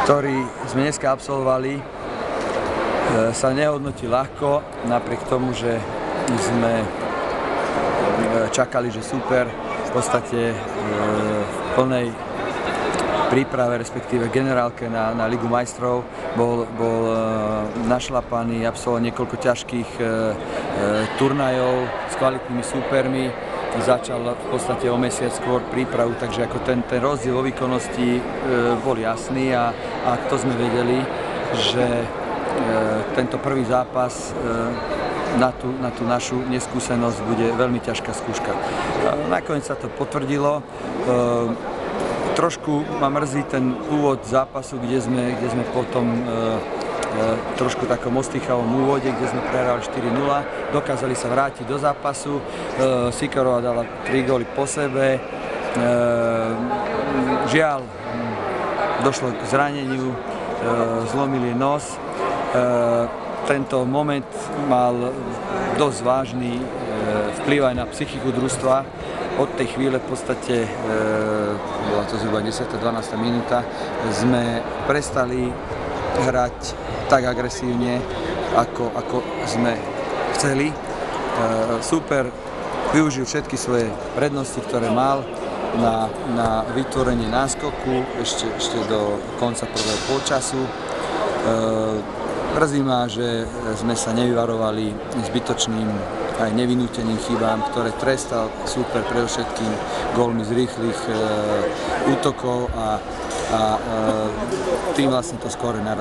Ktorý sme dneska absolvovali, sa nehodnotí ľahko, napriek tomu, že sme čakali, že super, v podstate v plnej príprave, respektíve generálke na Ligu majstrov, bol našlapaný, absolvoval niekoľko ťažkých turnajov s kvalitnými súpermi. Začal v podstate o mesiac skôr prípravu, takže ako ten rozdiel vo výkonnosti bol jasný a to sme vedeli, že tento prvý zápas na tú našu neskúsenosť bude veľmi ťažká skúška. Nakoniec sa to potvrdilo. Trošku ma mrzí ten úvod zápasu, kde sme potom trošku takom ostýchavom úvode, kde sme prehrali 4-0, dokázali sa vrátiť do zápasu, Sikarová dala 3 góly po sebe, žiaľ, došlo k zraneniu, zlomili nos, tento moment mal dosť vážny vplyv aj na psychiku družstva. Od tej chvíle v podstate, bola to zhruba 10. 12. minúta, sme prestali hrať tak agresívne, ako sme chceli. Super využil všetky svoje prednosti, ktoré mal na vytvorenie náskoku ešte do konca prvého polčasu. Mrzí ma, že sme sa nevyvarovali zbytočným aj nevinúteným chybám, ktoré trestal super predovšetkým gólmi z rýchlych útokov a tým vlastne to skóre narastlo.